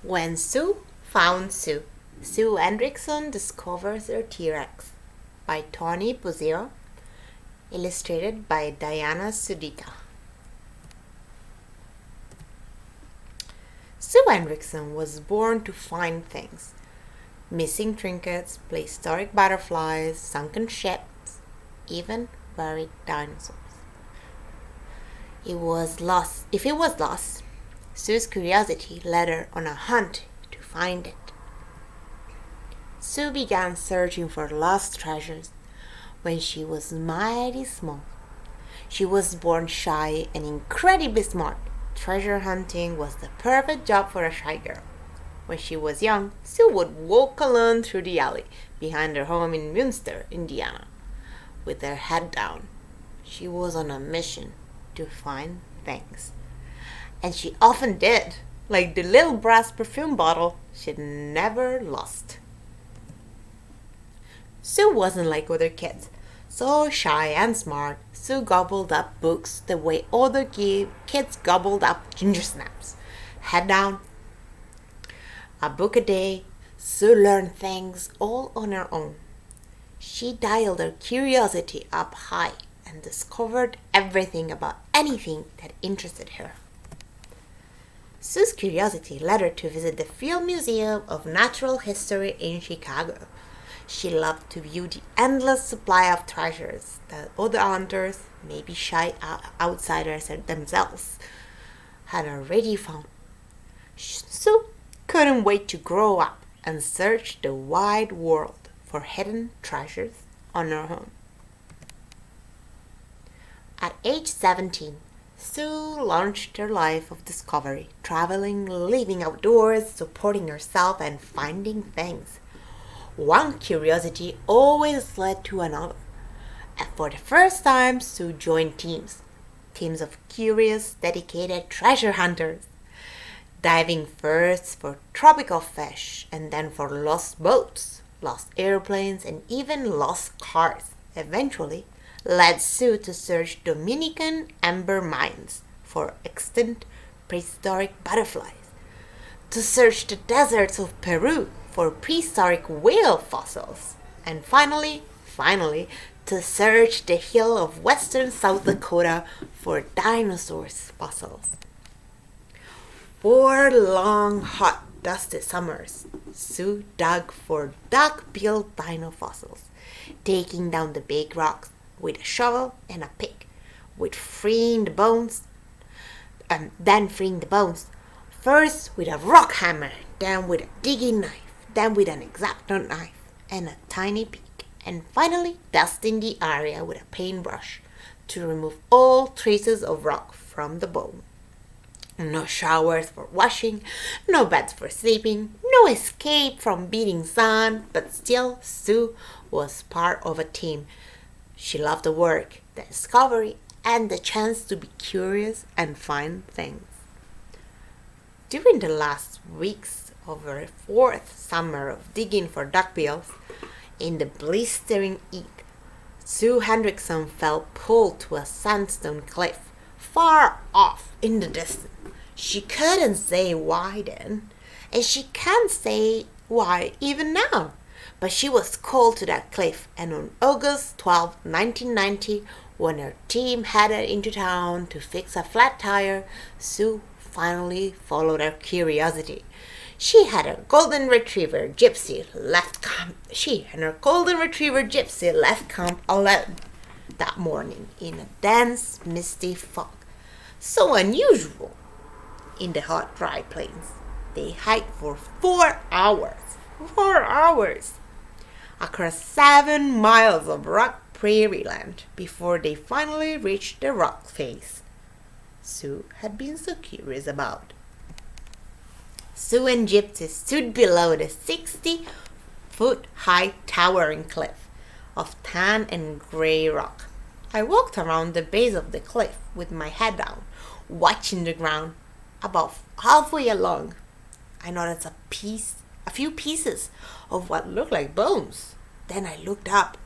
When Sue found Sue, Sue Hendrickson discovers her T-Rex by Tony Buzio, illustrated by Diana Sudika. Sue Hendrickson was born to find things: missing trinkets, prehistoric butterflies, sunken ships, even buried dinosaurs. If it was lost, Sue's curiosity led her on a hunt to find it. Sue began searching for lost treasures when she was mighty small. She was born shy and incredibly smart. Treasure hunting was the perfect job for a shy girl. When she was young, Sue would walk alone through the alley behind her home in Munster, Indiana, with her head down. She was on a mission to find things. And she often did, like the little brass perfume bottle she'd never lost. Sue wasn't like other kids. So shy and smart, Sue gobbled up books the way other kids gobbled up ginger snaps. Head down, a book a day, Sue learned things all on her own. She dialed her curiosity up high and discovered everything about anything that interested her. Sue's curiosity led her to visit the Field Museum of Natural History in Chicago. She loved to view the endless supply of treasures that other hunters, maybe shy outsiders themselves, had already found. Sue couldn't wait to grow up and search the wide world for hidden treasures on her own. At age 17, Sue launched her life of discovery, traveling, living outdoors, supporting herself, and finding things. One curiosity always led to another. And for the first time, Sue joined teams of curious, dedicated treasure hunters, diving first for tropical fish and then for lost boats, lost airplanes, and even lost cars. Eventually, led Sue to search Dominican amber mines for extinct prehistoric butterflies, to search the deserts of Peru for prehistoric whale fossils, and finally, to search the hill of western South Dakota for dinosaurs fossils. 4 long, hot, dusty summers, Sue dug for duck-billed dino fossils, taking down the big rocks with a shovel and a pick, then freeing the bones, first with a rock hammer, then with a digging knife, then with an X-Acto knife and a tiny pick, and finally dusting the area with a paintbrush to remove all traces of rock from the bone. No showers for washing, no beds for sleeping, no escape from beating sun, but still Sue was part of a team. She loved the work, the discovery, and the chance to be curious and find things. During the last weeks of her 4th summer of digging for duckbills, in the blistering heat, Sue Hendrickson felt pulled to a sandstone cliff far off in the distance. She couldn't say why then, and she can't say why even now. But she was called to that cliff, and on August 12, 1990, when her team headed into town to fix a flat tire, Sue finally followed her curiosity. She and her golden retriever Gypsy left camp alone that morning in a dense, misty fog, so unusual in the hot, dry plains. They hiked for 4 hours, across 7 miles of rock prairie land before they finally reached the rock face Sue had been so curious about. Sue and Gypsy stood below the 60-foot-high towering cliff of tan and gray rock. I walked around the base of the cliff with my head down, watching the ground. About halfway along, I noticed a few pieces of what looked like bones. Then I looked up.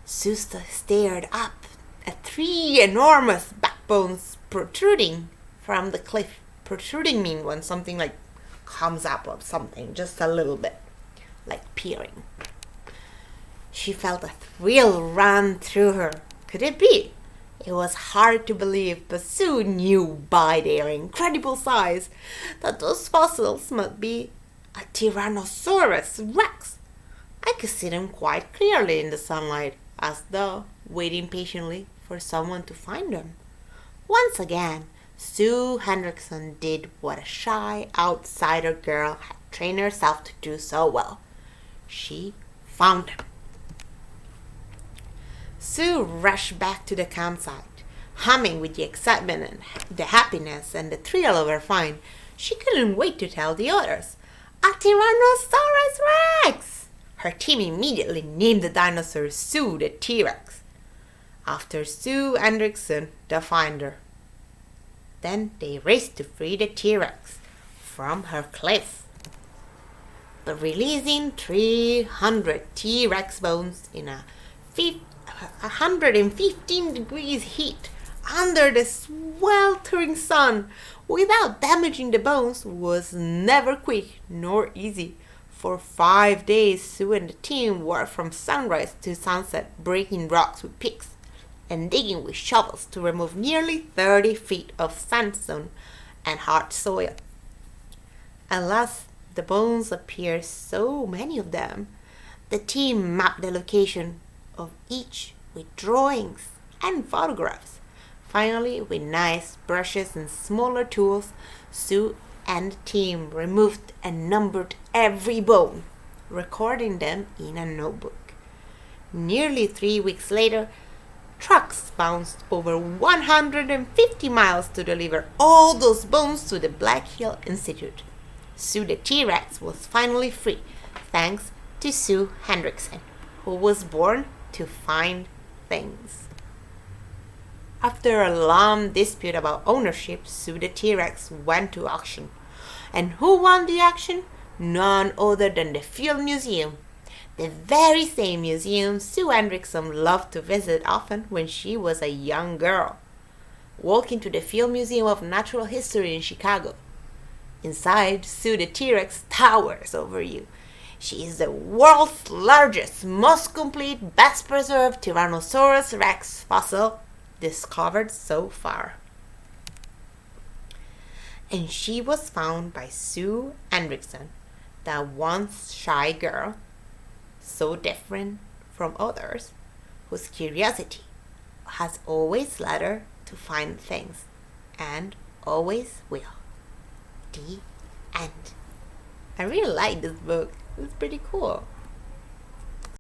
Sue stared up at 3 enormous backbones protruding from the cliff protruding mean when something like comes up of something just a little bit, like peering. She felt a thrill run through her. Could it be? It was hard to believe, but Sue knew by their incredible size that those fossils must be a Tyrannosaurus Rex. I could see them quite clearly in the sunlight, as though waiting patiently for someone to find them. Once again, Sue Hendrickson did what a shy outsider girl had trained herself to do so well. She found them. Sue rushed back to the campsite, humming with the excitement and the happiness and the thrill of her find. She couldn't wait to tell the others. A Tyrannosaurus Rex! Her team immediately named the dinosaur Sue the T-Rex, after Sue Hendrickson, the finder. Then they raced to free the T-Rex from her cliff. But releasing 300 T-Rex bones in a 115 degrees heat under the sweltering sun without damaging the bones was never quick nor easy. For 5 days, Sue and the team worked from sunrise to sunset, breaking rocks with picks and digging with shovels to remove nearly 30 feet of sandstone and hard soil. At last, the bones appeared, so many of them. The team mapped the location of each with drawings and photographs. Finally, with knives, brushes, and smaller tools, Sue and the team removed and numbered every bone, recording them in a notebook. Nearly 3 weeks later, trucks bounced over 150 miles to deliver all those bones to the Black Hill Institute. Sue the T-Rex was finally free, thanks to Sue Hendrickson, who was born to find things. After a long dispute about ownership, Sue the T-Rex went to auction. And who won the auction? None other than the Field Museum. The very same museum Sue Hendrickson loved to visit often when she was a young girl. Walk into the Field Museum of Natural History in Chicago. Inside, Sue the T-Rex towers over you. She is the world's largest, most complete, best preserved Tyrannosaurus Rex fossil discovered so far. And she was found by Sue Hendrickson, that once shy girl, so different from others, whose curiosity has always led her to find things, and always will. The end. I really like this book. It's pretty cool.